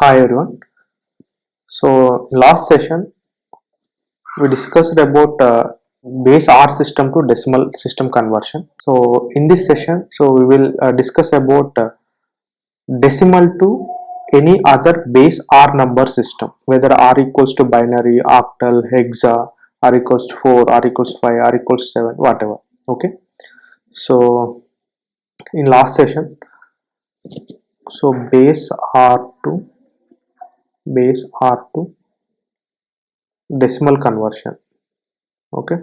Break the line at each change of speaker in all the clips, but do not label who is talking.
Hi everyone. So last session we discussed about base R system to decimal system conversion. So in this session, we will discuss about decimal to any other base R number system, whether R equals to binary, octal, hexa, R equals to 4, R equals 5, R equals 7, whatever. Okay. So in last session, base R to decimal conversion. Okay,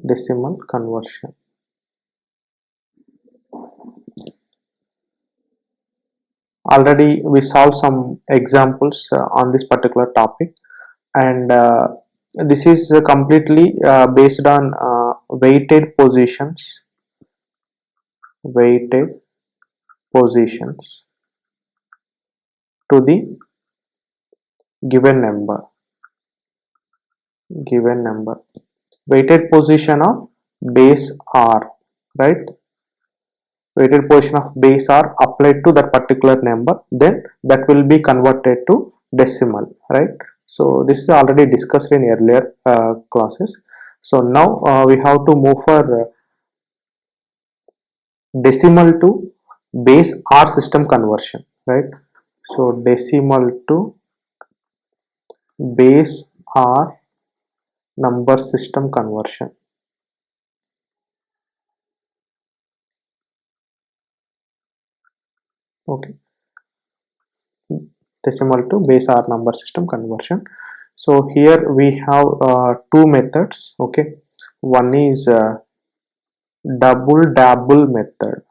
decimal conversion. Already we solved some examples on this particular topic, and this is completely based on weighted positions to the given number weighted position of base R, right? Weighted position of base R applied to that particular number, then that will be converted to decimal, right? So this is already discussed in earlier classes. So now we have to move for decimal to base R system conversion, right? So decimal to base R number system conversion. Okay, decimal to base R number system conversion. So here we have two methods. Okay, one is double dabble method,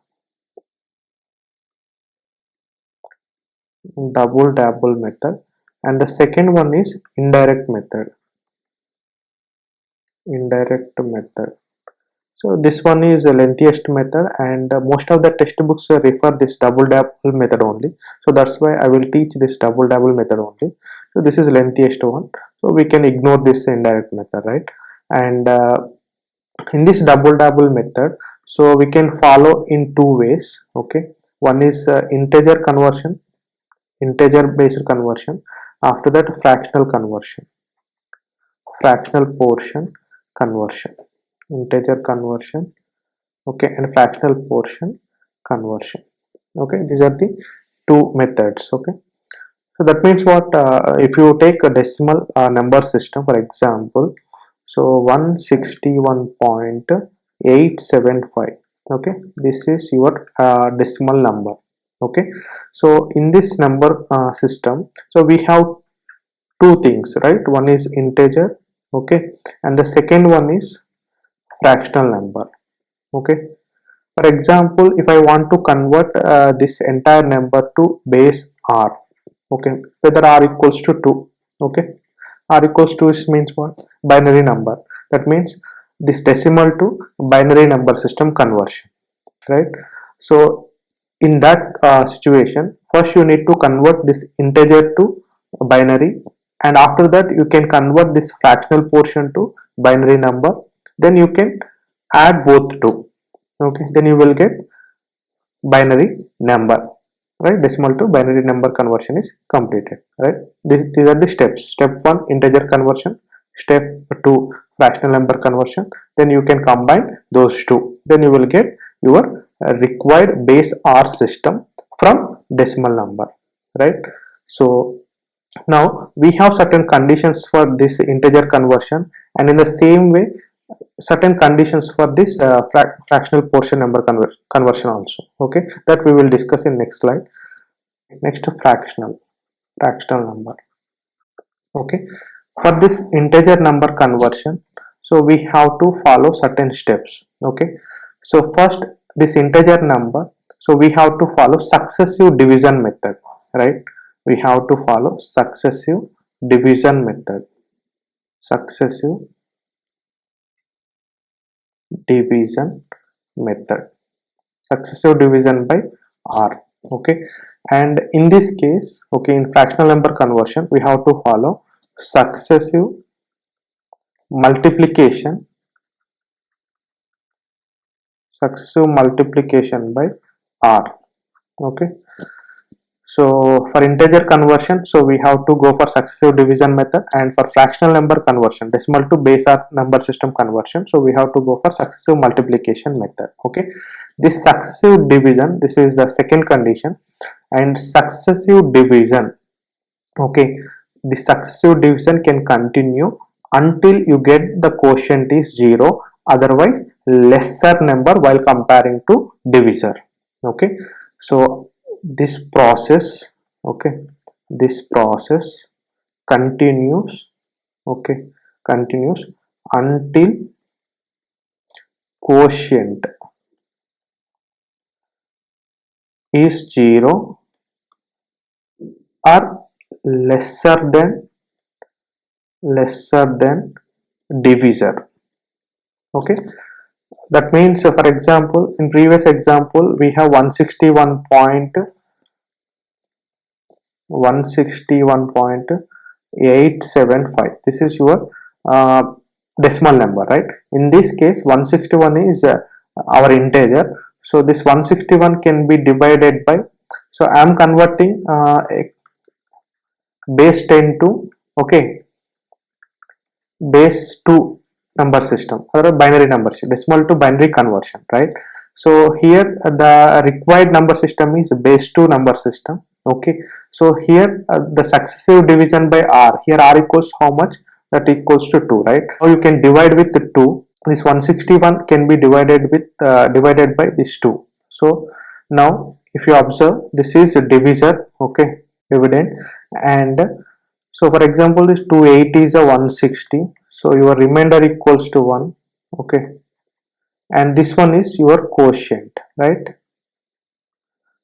and the second one is indirect method. So this one is the lengthiest method, and most of the textbooks refer this double dabble method only. So that's why I will teach this double dabble method only. So this is lengthiest one, so we can ignore this indirect method, right? And in this double dabble method, so we can follow in two ways. Okay, one is integer based conversion. After that, fractional portion conversion, integer conversion, okay, and fractional portion conversion. Okay, these are the two methods. Okay, so that means what, if you take a decimal number system, for example, so 161.875, okay, this is your decimal number. Okay, so in this number system, so we have two things, right? One is integer, okay, and the second one is fractional number. Okay, for example, if I want to convert this entire number to base R, okay, whether R equals to 2, okay, R equals to means what? Binary number. That means this decimal to binary number system conversion, right? So in that situation, first you need to convert this integer to binary, and after that you can convert this fractional portion to binary number, then you can add both two. Okay, then you will get binary number, right? Decimal to binary number conversion is completed, right? These are the steps. Step 1, integer conversion. Step 2, fractional number conversion. Then you can combine those two, then you will get your required base R system from decimal number, right? So now we have certain conditions for this integer conversion, and in the same way certain conditions for this fractional portion number conversion also. Okay, that we will discuss in next slide. Next, fractional number. Okay, for this integer number conversion, so we have to follow certain steps. Okay, so first, this integer number, so we have to follow successive division method, right? We have to follow successive division method. Successive division method. Successive division by R. Okay, and in this case, okay, in fractional number conversion we have to follow successive multiplication by R. Okay, So for integer conversion, so we have to go for successive division method, and for fractional number conversion, decimal to base or number system conversion, so we have to go for successive multiplication method. Okay, this successive division, this is the second condition. And successive division, okay, the successive division can continue until you get the quotient is 0, otherwise lesser number while comparing to divisor. Okay, so this process, okay, this process continues, okay, continues until quotient is 0 or lesser than divisor. Okay, that means for example, in previous example we have 161.875. this is your decimal number, right? In this case 161 is our integer, so this 161 can be divided by, so I am converting a base 10 to, okay, base 2 number system or a binary number system, decimal to binary conversion, right? So here the required number system is base 2 number system. Okay, so here the successive division by r, here r equals how much? That equals to 2, right? Now you can divide with the 2. This 161 can be divided with divided by this 2. So now if you observe, this is a divisor, okay, dividend. And so for example, this 280 is a 160, so your remainder equals to 1, okay, and this one is your quotient, right?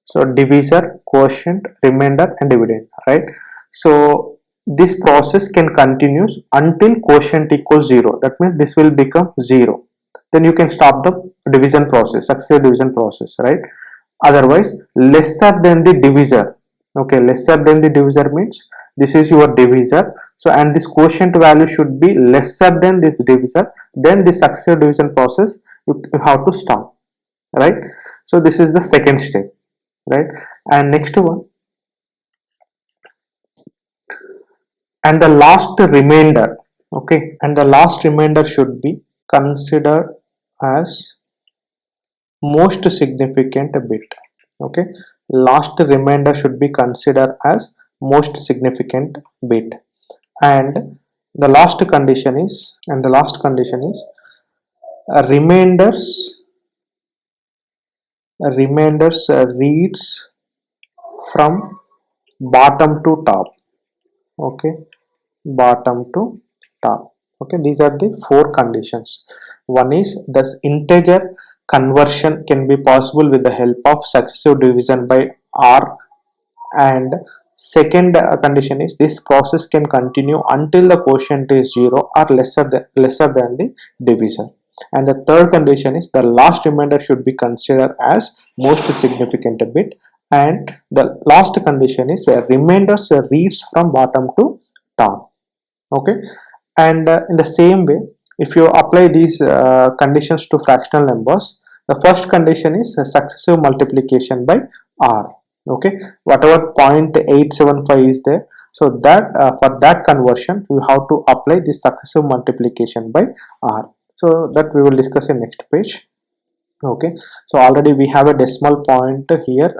So divisor, quotient, remainder and dividend, right? So this process can continue until quotient equals 0. That means this will become 0. Then you can stop the division process, successive division process, right? Otherwise, lesser than the divisor. Okay, lesser than the divisor means this is your divisor. So and this quotient value should be lesser than this divisor. Then the successive division process you have to stop, right? So this is the second step, right? And next one, and the last remainder, okay, and the last remainder should be considered as most significant bit. Okay, last remainder should be considered as most significant bit. And the last condition is, remainders reads from bottom to top. Okay, bottom to top. Okay, these are the four conditions. One is that integer conversion can be possible with the help of successive division by r, and second condition is this process can continue until the quotient is 0 or lesser than the divisor. And the third condition is the last remainder should be considered as most significant bit, and the last condition is remainders reads from bottom to top. Okay, and in the same way, if you apply these conditions to fractional numbers, the first condition is a successive multiplication by r. Okay, whatever 0.875 is there, so that for that conversion you have to apply this successive multiplication by r. So that we will discuss in next page. Okay, so already we have a decimal point here,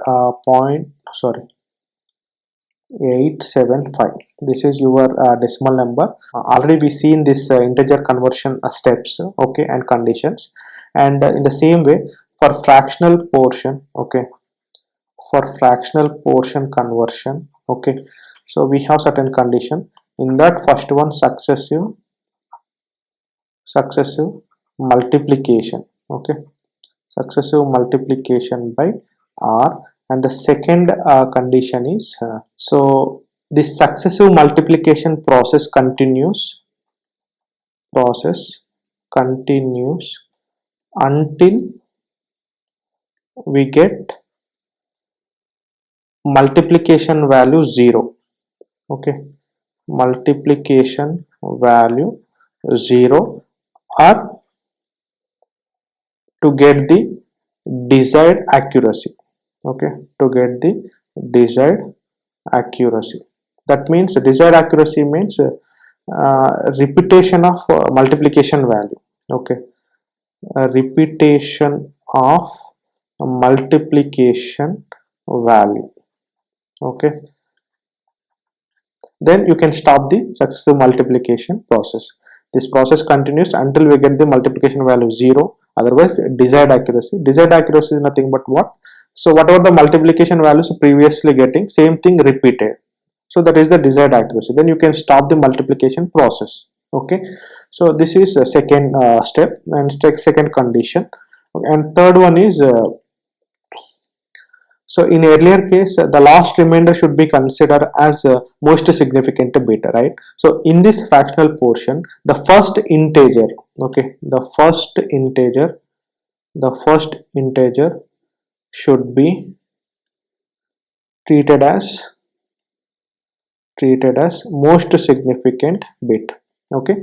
875. This is your decimal number. Already we seen this integer conversion steps, okay, and conditions. And in the same way, for fractional portion, okay, for fractional portion conversion, okay, so we have certain condition. In that first one, successive multiplication, okay, successive multiplication by r. And the second condition is so this successive multiplication process continues until we get multiplication value 0. Okay, multiplication value 0, or to get the desired accuracy. Okay, to get the desired accuracy. That means desired accuracy means repetition of multiplication value. Okay, repetition of multiplication value. Okay, then you can stop the successive multiplication process. This process continues until we get the multiplication value 0, otherwise desired accuracy. Desired accuracy is nothing but what? So whatever the multiplication values previously getting, same thing repeated. So that is the desired accuracy. Then you can stop the multiplication process. Okay, so this is a second step and second condition. Okay. And third one is so in earlier case, the last remainder should be considered as most significant bit, right? So in this fractional portion, the first integer, okay, the first integer should be treated as most significant bit. Okay,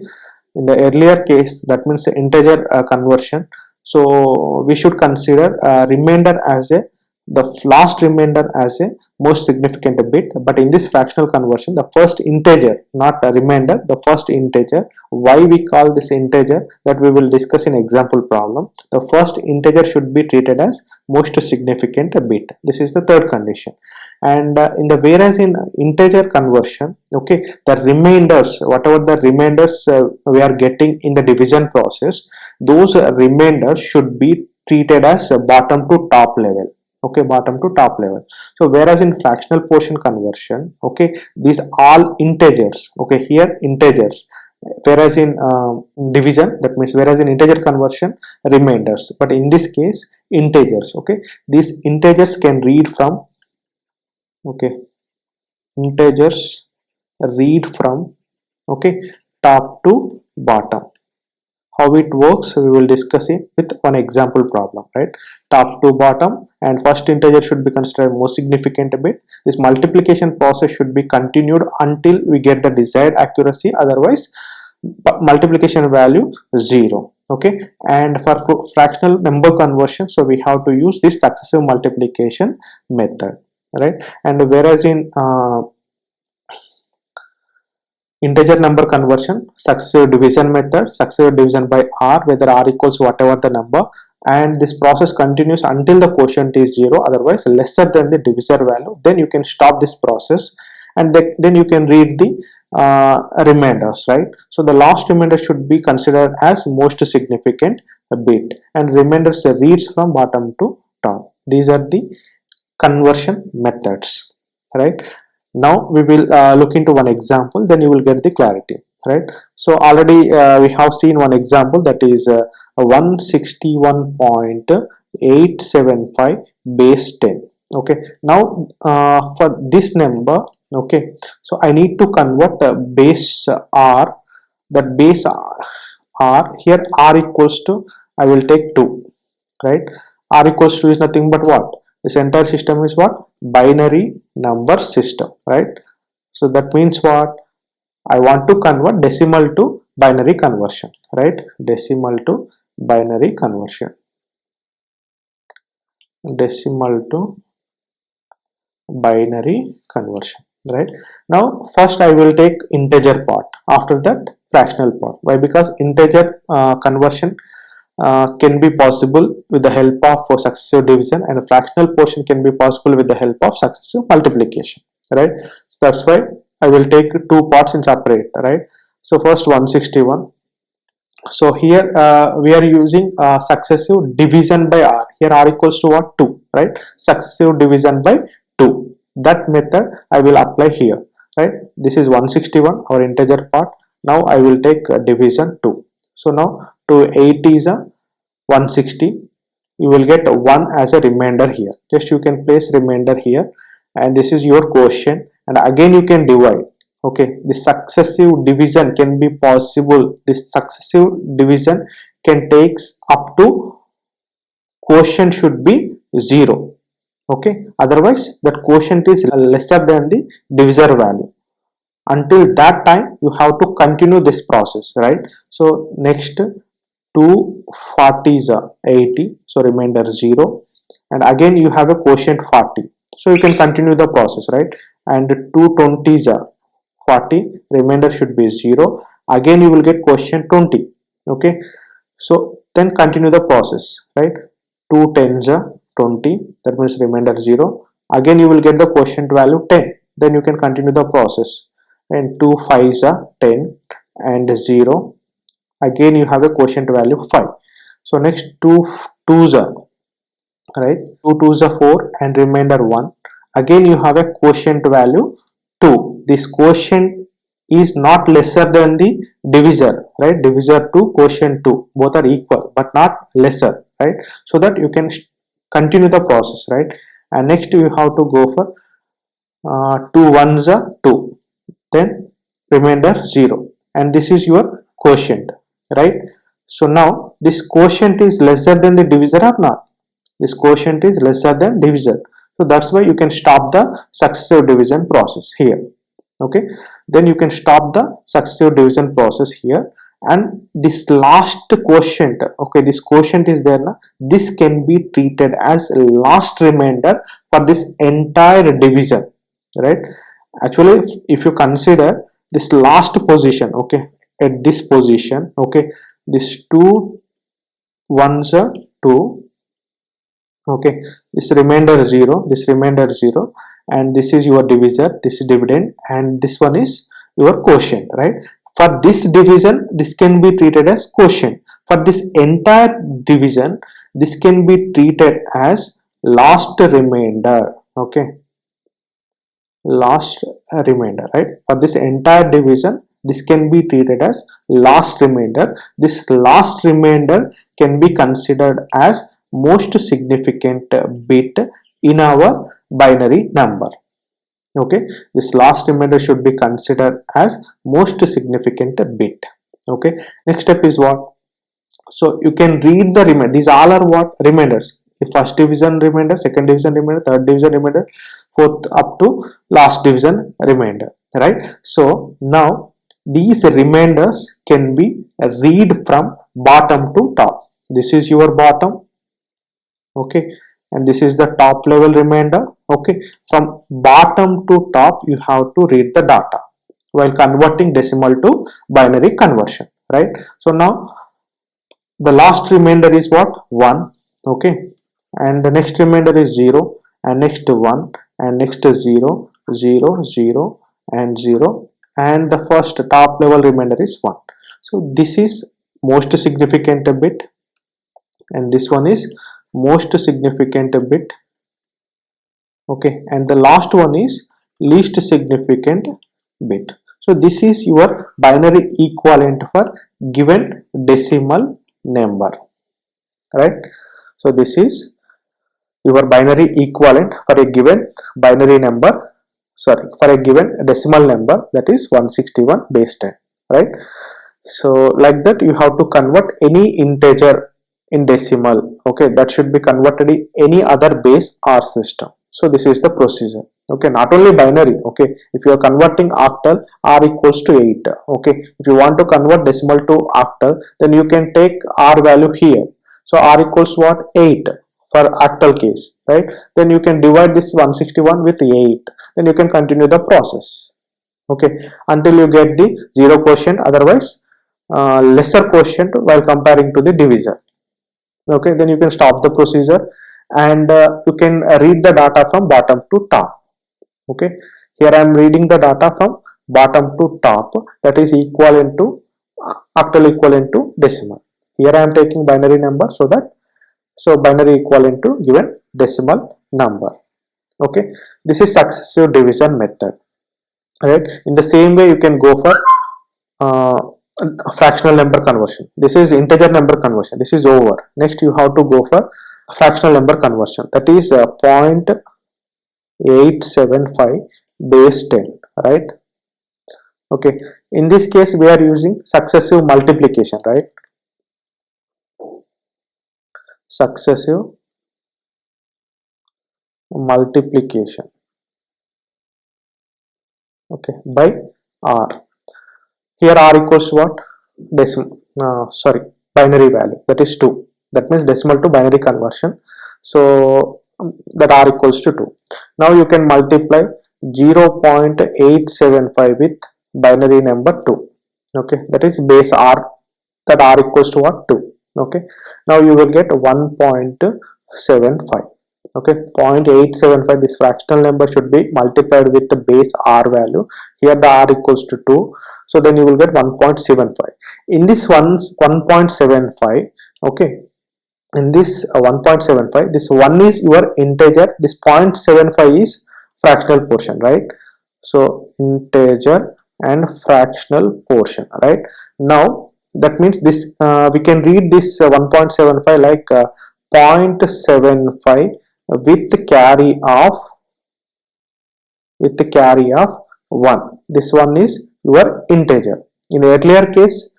in the earlier case, that means integer conversion. So we should consider remainder as the last remainder as a most significant bit, but in this fractional conversion, the first integer, not a remainder, the first integer. Why we call this integer, that we will discuss in example problem. The first integer should be treated as most significant bit. This is the third condition. And whereas in integer conversion, okay, the remainders, whatever the remainders we are getting in the division process, those remainders should be treated as bottom to top level. Okay, bottom to top level. So whereas in fractional portion conversion, okay, these all integers, okay, here integers, whereas in division, that means whereas in integer conversion, remainders, but in this case integers. Okay, these integers can read from, okay, integers read from, okay, top to bottom. How it works, we will discuss it with one example problem, right? Top to bottom, and first integer should be considered most significant bit. This multiplication process should be continued until we get the desired accuracy, otherwise multiplication value 0. Okay, and for fractional number conversion, so we have to use this successive multiplication method, right? And whereas in integer number conversion, successive division method, successive division by r, whether r equals whatever the number, and this process continues until the quotient is 0, otherwise lesser than the divisor value. Then you can stop this process, and then you can read the remainders, right? So the last remainder should be considered as most significant bit, and remainders reads from bottom to top. These are the conversion methods, right? Now we will look into one example, then you will get the clarity, right? So already we have seen one example, that is 161.875 base 10. Okay, now for this number, okay, so I need to convert base r, that base r, here r equals to, I will take 2, right? R equals to is nothing but what? This entire system is what? Binary number system, right? So that means what? I want to convert decimal to binary conversion, right? Decimal to binary conversion. Decimal to binary conversion, right? Now first I will take integer part, after that fractional part. Why? Because integer conversion can be possible with the help of successive division, and a fractional portion can be possible with the help of successive multiplication, right? So that's why I will take two parts in separate, right? So first 161. So here we are using successive division by r. Here r equals to what? 2, right? Successive division by 2. That method I will apply here, right? This is 161, our integer part. Now I will take division 2. So now 2 8 is a 160. You will get 1 as a remainder here. Just you can place remainder here, and this is your quotient, and again you can divide. Okay, the successive division can be possible. This successive division can takes up to quotient should be 0. Okay, otherwise that quotient is lesser than the divisor value. Until that time you have to continue this process, right? So next 240 is 80, so remainder 0, and again you have a quotient 40, so you can continue the process, right? and 2 20s are 40, remainder should be 0. Again you will get quotient 20. Okay, so then continue the process, right? 2 10s are 20, that means remainder 0. Again you will get the quotient value 10, then you can continue the process, and 2 5s are 10 and 0. Again you have a quotient value 5. So next 2 2s are, right, 2 2s are 4 and remainder 1. Again you have a quotient value 2. This quotient is not lesser than the divisor, right? Divisor to quotient 2, both are equal but not lesser, right? So that you can continue the process, right? And next you have to go for 2 1s are 2, then remainder 0, and this is your quotient, right? So now this quotient is lesser than the divisor or not? This quotient is lesser than divisor, so that's why you can stop the successive division process here. Okay, then you can stop the successive division process here, and this last quotient, okay, this quotient is there now, this can be treated as last remainder for this entire division, right? Actually if you consider this last position, okay, at this position, okay, this 2 1s are 2, okay, this remainder 0, this remainder 0, and this is your divisor, this is dividend, and this one is your quotient, right? For this division this can be treated as quotient. For this entire division this can be treated as last remainder. Okay, last remainder, right? For this entire division this can be treated as last remainder. This last remainder can be considered as most significant bit in our binary number. Okay, this last remainder should be considered as most significant bit. Okay, next step is what? So you can read the remainder. These all are what? Remainders. First division remainder, second division remainder, third division remainder, fourth up to last division remainder, right? So now these remainders can be read from bottom to top. This is your bottom, okay, and this is the top level remainder. Okay, from bottom to top you have to read the data while converting decimal to binary conversion, right? So now the last remainder is what? 1. Okay, and the next remainder is 0, and next 1, and next 0 0 0 and 0, and the first top level remainder is 1. So this is most significant bit, and this one is most significant bit. Okay, and the last one is least significant bit. So this is your binary equivalent for given decimal number, right? So this is your binary equivalent for a given binary number, sorry, for a given decimal number, that is 161 base 10, right? So like that you have to convert any integer in decimal. Okay, that should be converted in any other base or system. So this is the procedure. Okay, not only binary. Okay, if you are converting octal, r equals to 8. Okay, if you want to convert decimal to octal, then you can take r value here. So r equals what? 8 for octal case, right? Then you can divide this 161 with 8. Then you can continue the process. Okay, until you get the 0 quotient, otherwise lesser quotient while comparing to the divisor. Okay, then you can stop the procedure, and you can read the data from bottom to top. Okay, here I am reading the data from bottom to top, that is equivalent to octal equivalent to decimal. Here I am taking binary number, so that, so binary equivalent to given decimal number. Okay, this is successive division method, right? In the same way you can go for fractional number conversion. This is integer number conversion. This is over. Next you have to go for fractional number conversion, that is 0.875 base 10, right? Okay, in this case we are using successive multiplication, right? Successive multiplication, okay, by r. Here r equals what? Decimal, sorry, binary value, that is 2. That means decimal to binary conversion. So that r equals to 2. Now you can multiply 0.875 with binary number 2. Okay, that is base r, that r equals to what, 2. Okay, now you will get 1.75. okay, 0.875, this fractional number should be multiplied with the base r value. Here the r equals to 2, so then you will get 1.75. In this 1.75, okay, in this 1.75, this 1 is your integer, this 0.75 is fractional portion, right? So integer and fractional portion, right? Now that means this we can read this 1.75 like 0.75 with the carry of 1. This one is your integer. In earlier case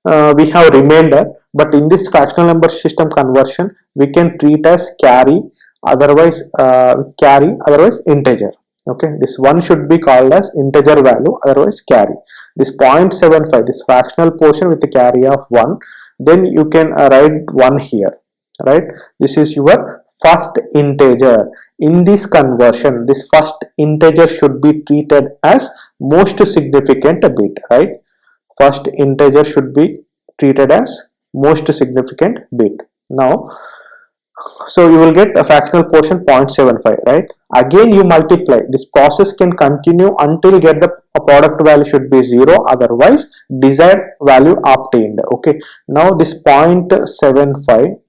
we have remainder, but in this fractional number system conversion we can treat as carry, otherwise otherwise integer. Okay, this one should be called as integer value, otherwise carry. This 0.75, this fractional portion with the carry of 1, then you can write 1 here, right? This is your first integer. In this conversion, this first integer should be treated as most significant bit, right? First integer should be treated as most significant bit. Now, so you will get a fractional portion 0.75, right? Again you multiply. This process can continue until get the product value should be 0, otherwise desired value obtained. Okay, now this 0.75,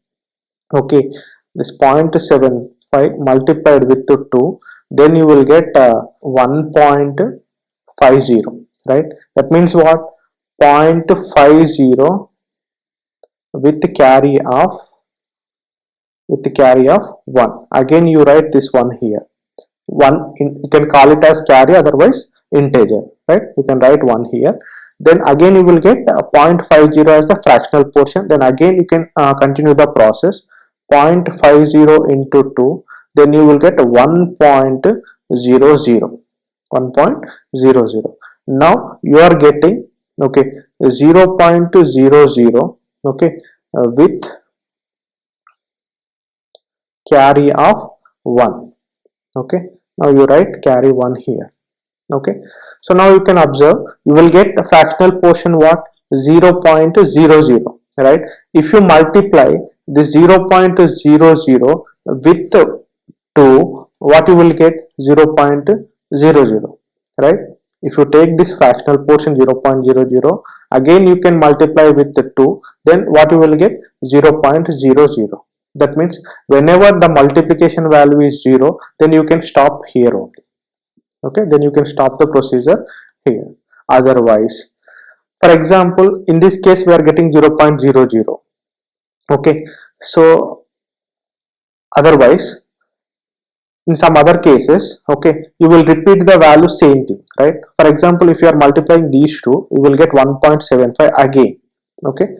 okay, this 0.75 multiplied with 2, then you will get 1.50, right? That means what? 0.50 with the carry of 1. Again you write this one here. You can call it as carry, otherwise integer, right? You can write 1 here. Then again you will get 0.50 as the fractional portion. Then again you can continue the process. 0.50 into 2, then you will get 1.00. 1.00. Now you are getting, okay, 0.00, okay, with carry of 1. Okay, now you write carry 1 here. Okay, so now you can observe, you will get a fractional portion what, 0.00, right? If you multiply this 0.00 with 2, what you will get? 0.00, right? If you take this fractional portion 0.00, again you can multiply with the 2, then what you will get? 0.00. That means whenever the multiplication value is 0, then you can stop here only. Okay, then you can stop the procedure here. Otherwise, for example, in this case we are getting 0.00. Okay, so otherwise in some other cases, okay, you will repeat the value same thing, right? For example, if you are multiplying these two, you will get 1.75 again. Okay,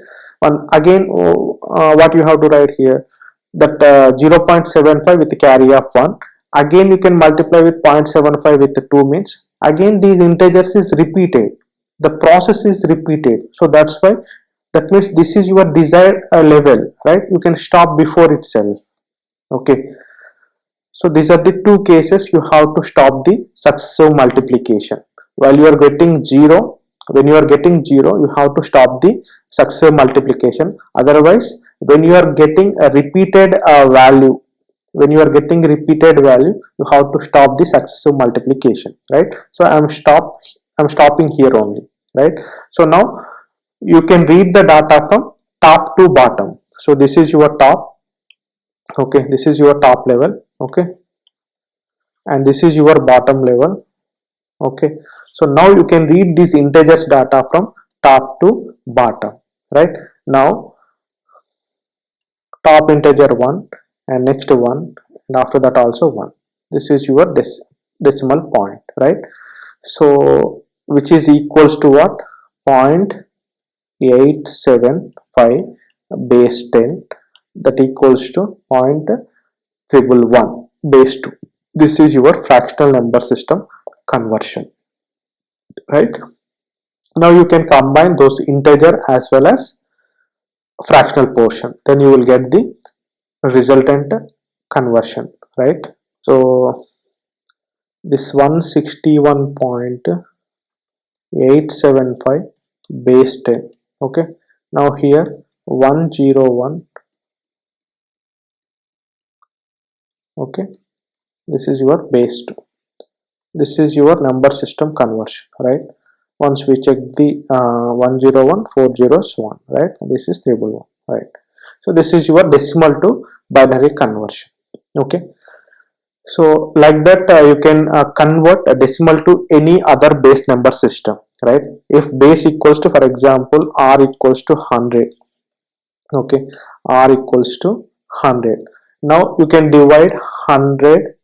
again what you have to write here, that 0.75 with the carry of 1. Again you can multiply with 0.75 with the 2, means again these integers is repeated, the process is repeated. So that's why, that means this is your desired level, right? You can stop before itself. Okay, so these are the two cases you have to stop the successive multiplication. While you are getting 0, when you are getting 0, you have to stop the successive multiplication. Otherwise, when you are getting a repeated value, you have to stop the successive multiplication, right? So I'm stopping here only, right? So now you can read the data from top to bottom. So this is your top, okay, this is your top level, okay, and this is your bottom level. Okay, so now you can read these integers data from top to bottom, right? Now top integer 1 and next 1 and after that also 1. This is your decimal point, right? So which is equals to what? 0.875 base 10, that equals to 0.111 base 2. This is your fractional number system conversion, right? Now you can combine those integer as well as fractional portion, then you will get the resultant conversion, right? So this 161.875 base 10. Okay, now here 101. Okay, this is your base 2. This is your number system conversion, right? Once we check the 101, 4 zeros 1, right? This is 311, right? So this is your decimal to binary conversion. Okay, so like that you can convert a decimal to any other base number system, right? If base equals to, for example, r equals to 100. Okay, r equals to 100. Now you can divide 100.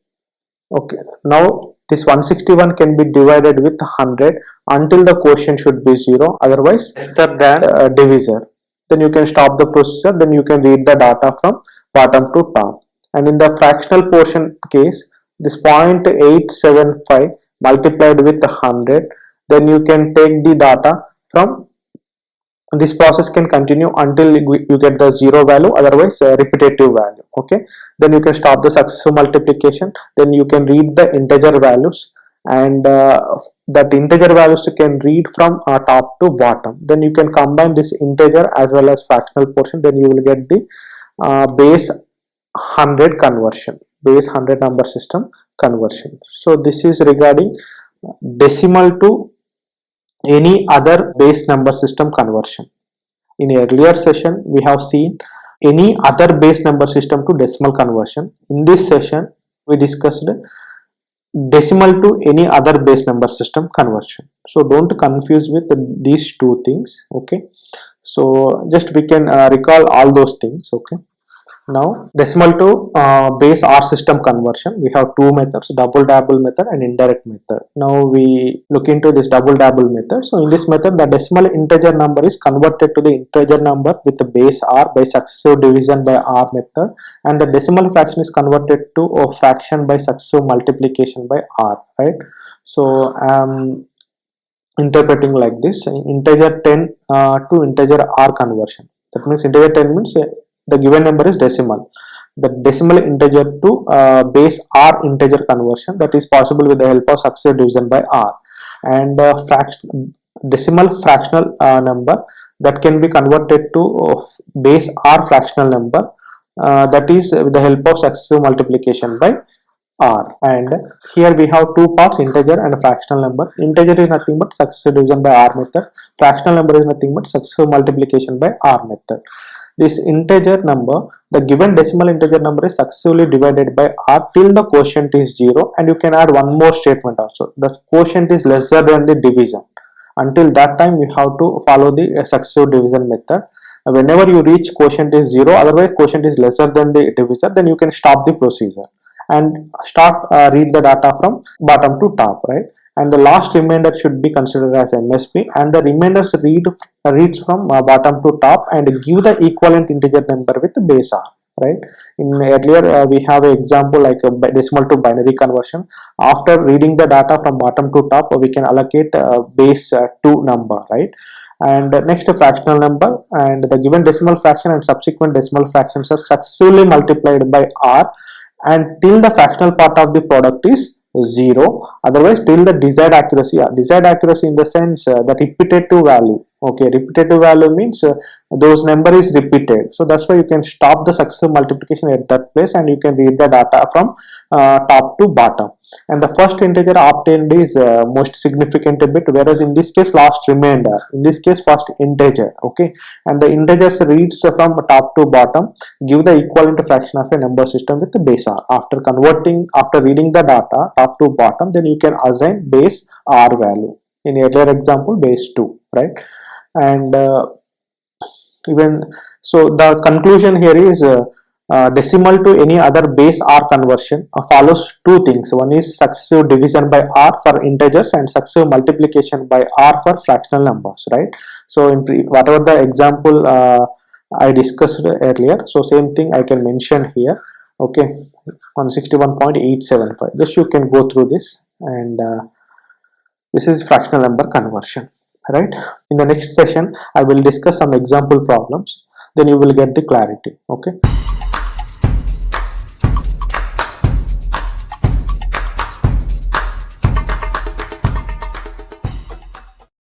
Okay, now this 161 can be divided with 100 until the quotient should be 0, otherwise lesser than divisor. Then you can stop the procedure, then you can read the data from bottom to top. And in the fractional portion case, this 0.875 multiplied with 100, then you can take the data from this process can continue until you get the 0 value, otherwise repetitive value. Okay, then you can stop the successive multiplication, then you can read the integer values, and that integer values you can read from top to bottom. Then you can combine this integer as well as fractional portion, then you will get the base 100 conversion, base 100 number system conversion. So this is regarding decimal to any other base number system conversion. In earlier session, we have seen any other base number system to decimal conversion. In this session, we discussed decimal to any other base number system conversion. So don't confuse with these two things. Okay, so just we can recall all those things. Okay, now decimal to base R system conversion, we have two methods, double dabble method and indirect method. Now we look into this double dabble method. So in this method, the decimal integer number is converted to the integer number with the base R by successive division by R method, and the decimal fraction is converted to a fraction by successive multiplication by R, right? So interpreting like this, integer 10 to integer R conversion. That means integer 10 means the given number is decimal. The decimal integer to base R integer conversion, that is possible with the help of successive division by R. And decimal fractional number that can be converted to base R fractional number, that is with the help of successive multiplication by R. And here we have two parts, integer and fractional number. Integer is nothing but successive division by R method. Fractional number is nothing but successive multiplication by R method. This integer number, the given decimal integer number is successively divided by R till the quotient is 0, and you can add one more statement also. The quotient is lesser than the division. Until that time you have to follow the successive division method. Whenever you reach quotient is 0, otherwise quotient is lesser than the divisor, then you can stop the procedure and start read the data from bottom to top, right? And the last remainder should be considered as MSB, and the remainders reads from bottom to top and give the equivalent integer number with base R, right? In earlier we have an example like a decimal to binary conversion. After reading the data from bottom to top, we can allocate base 2 number, right? And next fractional number, and the given decimal fraction and subsequent decimal fractions are successively multiplied by R, and till the fractional part of the product is 0, otherwise till the desired accuracy. Desired accuracy in the sense the repetitive value. Okay, repetitive value means those number is repeated, so that's why you can stop the successive multiplication at that place and you can read the data from top to bottom. And the first integer obtained is most significant bit, whereas in this case last remainder, in this case first integer. Okay, and the integers reads from top to bottom, give the equivalent fraction of a number system with the base R. After converting, after reading the data top to bottom, then you can assign base R value. In earlier example, base 2, right? And even so, the conclusion here is decimal to any other base R conversion follows two things. One is successive division by R for integers and successive multiplication by R for fractional numbers, right? So in whatever the example I discussed earlier, so same thing I can mention here. Okay, 161.875, just you can go through this, and this is fractional number conversion, right? In the next session I will discuss some example problems, then you will get the clarity. Okay.